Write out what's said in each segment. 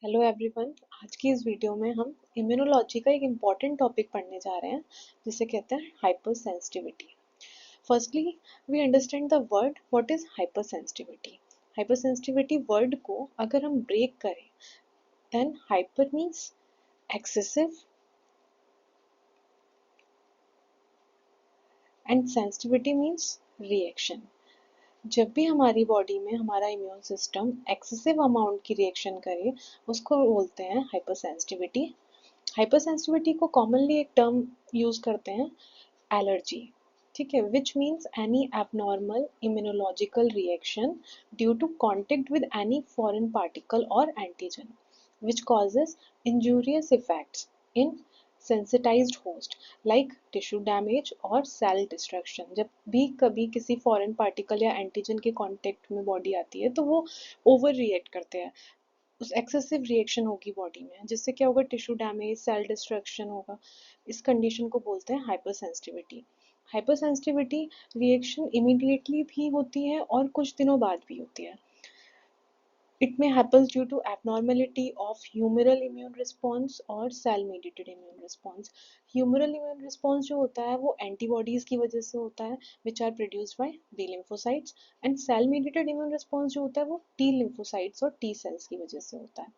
Hello everyone. आज की इस वीडियो में हम इम्यूनोलॉजी का एक इम्पॉर्टेंट टॉपिक पढ़ने जा रहे हैं जिसे कहते हैं hyper sensitivity. Firstly we understand the word what is hyper sensitivity. Hyper sensitivity word को अगर हम ब्रेक करें then hyper means excessive and sensitivity means reaction. जब भी हमारी बॉडी में हमारा इम्यून सिस्टम एक्सेसिव अमाउंट की रिएक्शन करे उसको बोलते हैं हाइपर सेंसिटिविटी। हाइपर सेंसिटिविटी को कॉमनली एक टर्म यूज करते हैं एलर्जी, ठीक है, which means any abnormal immunological reaction due to contact with any foreign particle और antigen which causes injurious effects in sensitized host like tissue damage और cell destruction। जब भी कभी किसी फॉरेन पार्टिकल या एंटीजन के कांटेक्ट में बॉडी आती है तो वो ओवर रिएक्ट करते हैं, उस एक्सेसिव रिएक्शन होगी बॉडी में जिससे क्या होगा, टिश्यू डैमेज, सेल डिस्ट्रक्शन होगा। इस कंडीशन को बोलते हैं hyper sensitivity. Hyper sensitivity reaction immediately भी होती है और कुछ दिनों बाद भी होती है। It may happen due to abnormality of humoral immune response और cell mediated immune response। Humoral immune response जो होता है वो antibodies की वजह से होता है which are produced by B lymphocytes, and cell mediated immune response जो होता है वो T lymphocytes और T cells की वजह से होता है।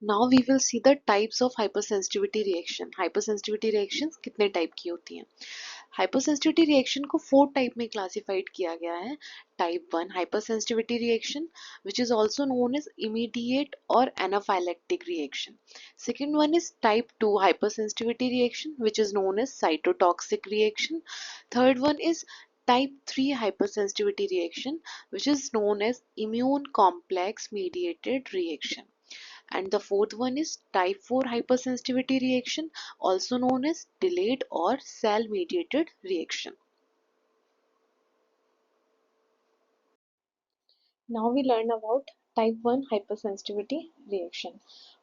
Now we will see the types of hypersensitivity reaction। hypersensitivity reactions कितने टाइप की होती हैं? हाइपरसेंसिटिविटी रिएक्शन को 4 टाइप में क्लासिफाइड किया गया है। Type 1 hypersensitivity reaction which is also known as immediate और anaphylactic reaction. Second one is type 2 hypersensitivity reaction which is known as cytotoxic reaction. Third one is type 3 hypersensitivity reaction which is known as immune complex mediated reaction, and the fourth one is type 4 hypersensitivity reaction also known as delayed or cell mediated reaction. Now we learn about type 1 hypersensitivity reaction,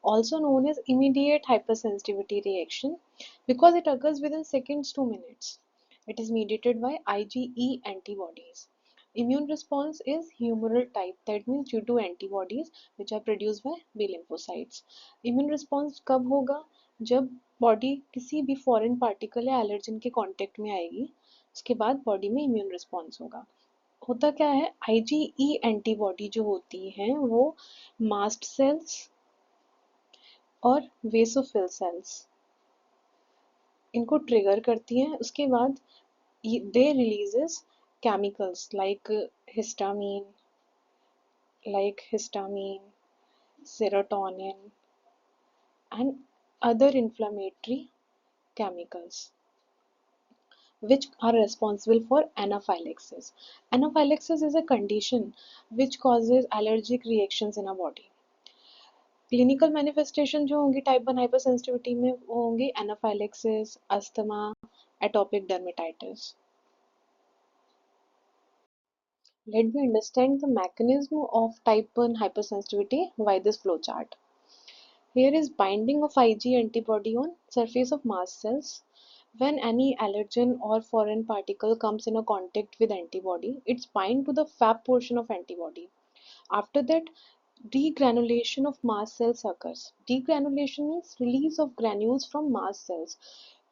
also known as immediate hypersensitivity reaction because it occurs within seconds to minutes. It is mediated by IgE antibodies. Immune response is humoral type, that means due to antibodies which are produced by B lymphocytes. Immune response कब होगा? जब body किसी भी foreign particle या allergen के contact में आएगी, उसके बाद बॉडी में इम्यून रिस्पॉन्स होगा। होता क्या है, आईजीई एंटीबॉडी जो होती है वो मास्ट सेल्स और वेसोफिल सेल्स इनको ट्रिगर करती हैं। उसके बाद they releases chemicals like histamine, serotonin and other inflammatory chemicals which are responsible for anaphylaxis. Anaphylaxis is a condition which causes allergic reactions in our body. Clinical manifestation जो होंगी type 1 hypersensitivity में वो होंगी anaphylaxis, asthma, atopic dermatitis. Let me understand the mechanism of type 1 hypersensitivity by this flowchart. Here is binding of Ig antibody on surface of mast cells. When any allergen or foreign particle comes in a contact with antibody, it's bind to the Fab portion of antibody. After that, degranulation of mast cells occurs. Degranulation means release of granules from mast cells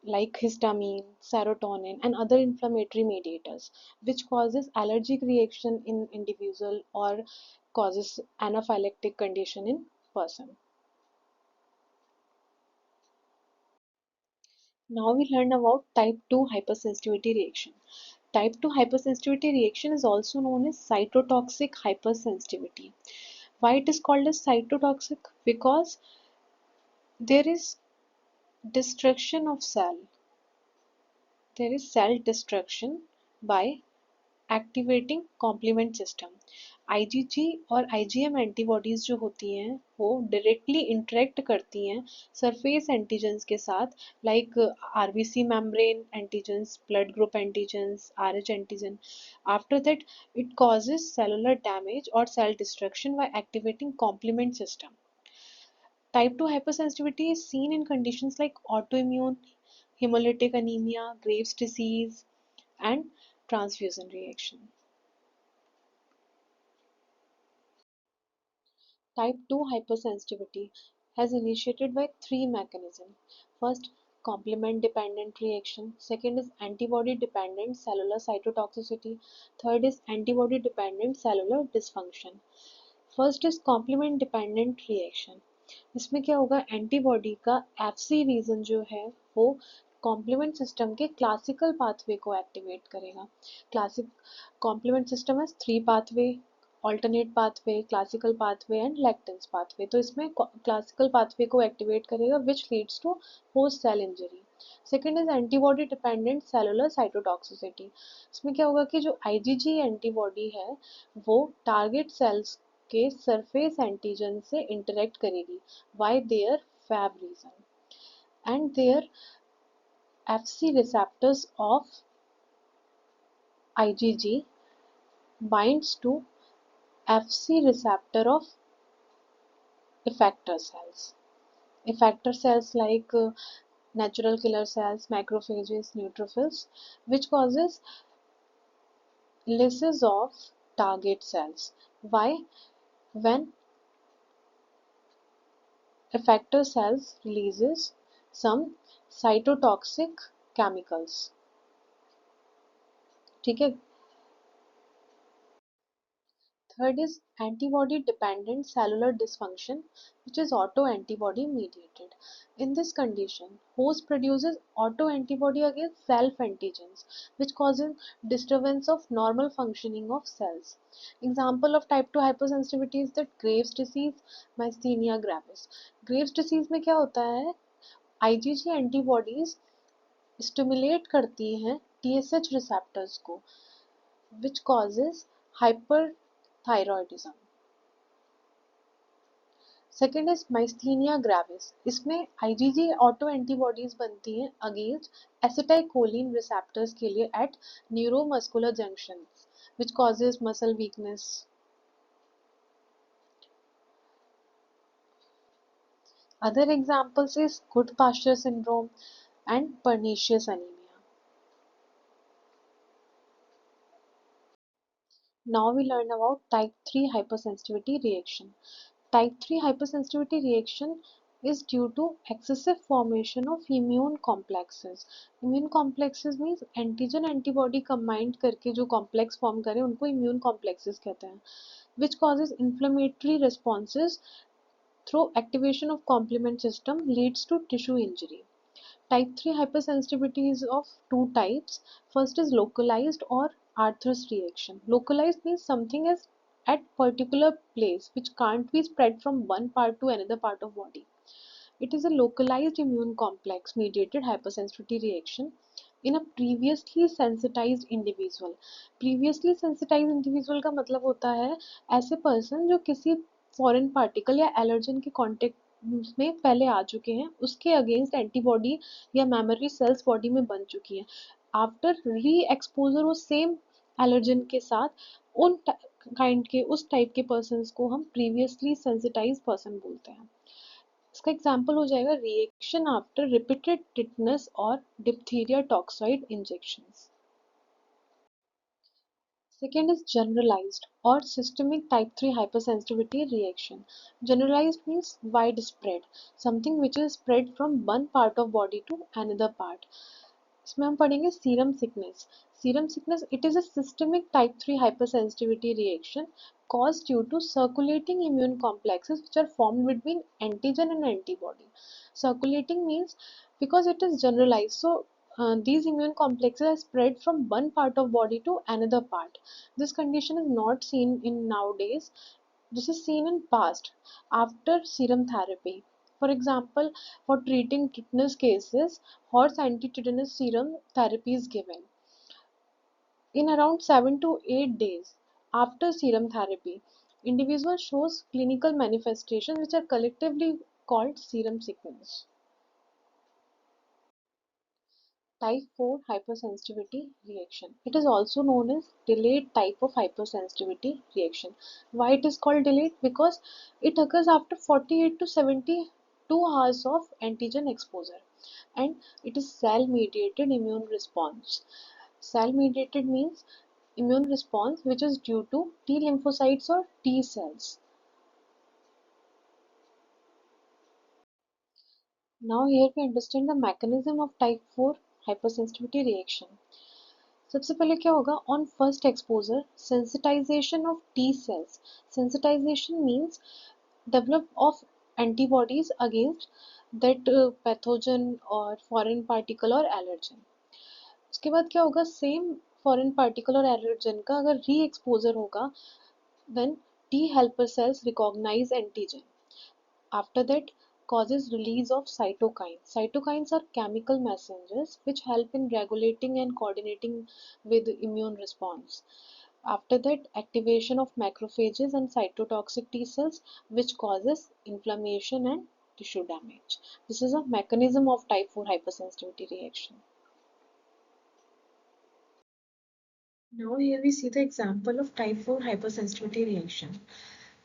like histamine, serotonin, and other inflammatory mediators, which causes allergic reaction in individual or causes anaphylactic condition in person. Now we learn about type 2 hypersensitivity reaction. Type 2 hypersensitivity reaction is also known as cytotoxic hypersensitivity. Why it is called as cytotoxic? Because there is destruction of cell. There is cell destruction by activating complement system. IgG और IgM antibodies जो होती हैं वो directly interact करती हैं surface antigens के साथ, like RBC membrane antigens, blood group antigens, Rh antigen. After that it causes cellular damage और cell destruction by activating complement system. Type 2 hypersensitivity is seen in conditions like autoimmune, hemolytic anemia, Graves' disease, and transfusion reaction. Type 2 hypersensitivity has initiated by three mechanisms. First, complement dependent reaction. Second is antibody dependent cellular cytotoxicity. Third is antibody dependent cellular dysfunction. First is complement dependent reaction. इसमें क्या होगा, antibody का FC reason जो है वो complement system के classical pathway को activate करेगा. क्लासिक कॉम्प्लीमेंट सिस्टम है three pathway, alternate pathway, classical pathway and lectins pathway. तो इसमें क्लासिकल पाथवे को एक्टिवेट करेगा which leads to post cell injury. Second is antibody dependent cellular cytotoxicity. इसमें क्या होगा कि जो आईजीजी एंटीबॉडी है वो टारगेट सेल्स के सरफेस एंटीजन से इंटरेक्ट करेगी by their Fab region and their Fc receptors of IgG binds to FC receptor of effector cells. Effector cells like natural killer cells, macrophages, neutrophils, which causes lysis of target cells. Why? When effector cells releases some cytotoxic chemicals. ठीक है. Third is antibody dependent cellular dysfunction, which is autoantibody mediated. In this condition, host produces autoantibody against self-antigens, which causes disturbance of normal functioning of cells. Example of type 2 hypersensitivity is that Graves disease, myasthenia gravis. Graves disease में क्या होता है, IgG antibodies stimulate करती हैं TSH receptors को, which causes hyperthyroidism. Second is myasthenia gravis. इसमें IgG auto antibodies बनती हैं अगेंस्ट एसिटाइकोलिन रिसेप्टर्स के लिए at neuromuscular junctions which causes muscle weakness. Other examples is Goodpasture syndrome and pernicious anemia. Now we learn about type 3 hypersensitivity reaction. Type 3 hypersensitivity reaction is due to excessive formation of immune complexes. Immune complexes means antigen antibody combined करके जो complex form करे उनको immune complexes कहते हैं, which causes inflammatory responses through activation of complement system leads to tissue injury. Type 3 hypersensitivity is of two types. First is localized or Arthur's reaction. Localized means something is at particular place which can't be spread from one part to another part of body. It is a localized immune complex mediated hypersensitivity reaction in a previously sensitized individual. Previously sensitized individual का मतलब होता है ऐसे person जो किसी foreign particle या allergen के contact में पहले आ चुके हैं, उसके अगेंस्ट एंटीबॉडी या मेमोरी सेल्स बॉडी में बन चुकी हैं. आफ्टर री एक्सपोजर वो सेम एलर्जन के साथ उन काइंड के उस टाइप के पर्सन को हम प्रीवियसली सेंसिटाइज पर्सन बोलते हैं. इसका एग्जाम्पल हो जाएगा रिएक्शन आफ्टर रिपीटेड टिटनस और diphtheria toxoid injections. Second is generalized or systemic type 3 hypersensitivity reaction. Generalized means widespread, something which is spread from one part of body to another part. इसमें हम पढ़ेंगे serum sickness. Serum sickness, it is a systemic type 3 hypersensitivity reaction caused due to circulating immune complexes which are formed between antigen and antibody. Circulating means because it is generalized, so these immune complexes are spread from one part of body to another part. This condition is not seen in nowadays. This is seen in past after serum therapy. For example, for treating tetanus cases, horse anti-tetanus serum therapy is given. In around 7 to 8 days after serum therapy, individual shows clinical manifestations which are collectively called serum sickness. Type 4 hypersensitivity reaction. It is also known as delayed type of hypersensitivity reaction. Why it is called delayed? Because it occurs after 48 to 72 hours of antigen exposure and it is cell mediated immune response. Cell mediated means immune response which is due to T lymphocytes or T cells. Now here we understand the mechanism of type 4 hypersensitivity reaction. सबसे पहले क्या होगा? On first exposure, sensitization of T cells. Sensitization means develop of antibodies against that pathogen or foreign particle or allergen. उसके बाद क्या होगा? Same foreign particle और allergen का अगर री एक्सपोजर होगा, then T helper cells recognize antigen. After that, causes release of cytokines. Cytokines are chemical messengers which help in regulating and coordinating with immune response. After that, activation of macrophages and cytotoxic T cells which causes inflammation and tissue damage. This is a mechanism of type 4 hypersensitivity reaction. Now here we see the example of type 4 hypersensitivity reaction.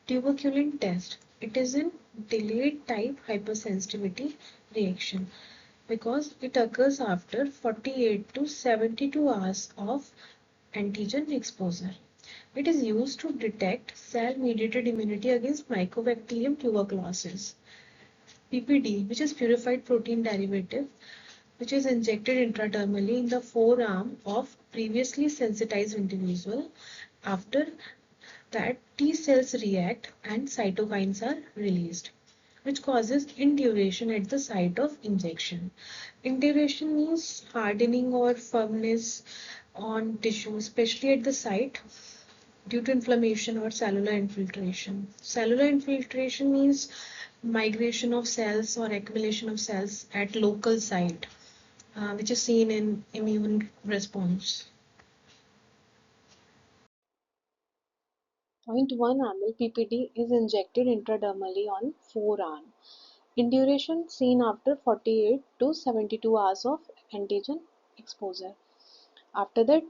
Tuberculin test. It is a delayed type hypersensitivity reaction because it occurs after 48 to 72 hours of antigen exposure. It is used to detect cell-mediated immunity against Mycobacterium tuberculosis. PPD, which is purified protein derivative, which is injected intradermally in the forearm of previously sensitized individual. After that, T cells react and cytokines are released, which causes induration at the site of injection. Induration means hardening or firmness on tissue, especially at the site due to inflammation or cellular infiltration. Cellular infiltration means migration of cells or accumulation of cells at local site, which is seen in immune response. 0.1 ml PPD is injected intradermally on forearm. Induration seen after 48 to 72 hours of antigen exposure. After that,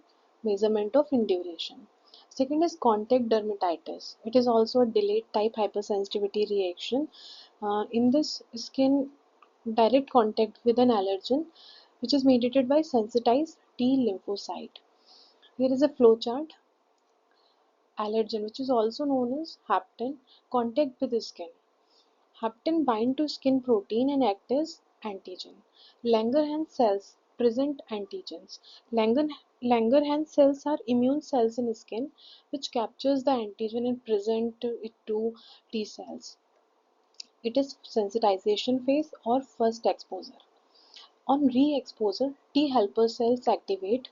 measurement of induration. Second is contact dermatitis. It is also a delayed type hypersensitivity reaction. In this, skin direct contact with an allergen which is mediated by sensitized T lymphocyte. Here is a flowchart. Allergen, which is also known as hapten, contact with the skin. Hapten bind to skin protein and act as antigen. Langerhans cells present antigens. Langerhans cells are immune cells in skin which captures the antigen and present it to T cells. It is sensitization phase or first exposure. On re-exposure, T helper cells activate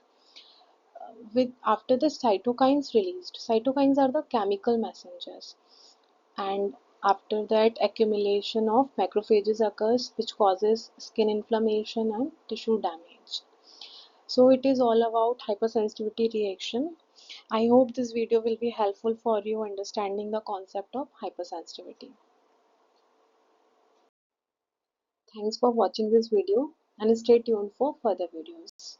with after the cytokines released. Cytokines are the chemical messengers, and after that accumulation of macrophages occurs which causes skin inflammation and tissue damage. So it is all about hypersensitivity reaction. I hope this video will be helpful for you understanding the concept of hypersensitivity. Thanks for watching this video and stay tuned for further videos.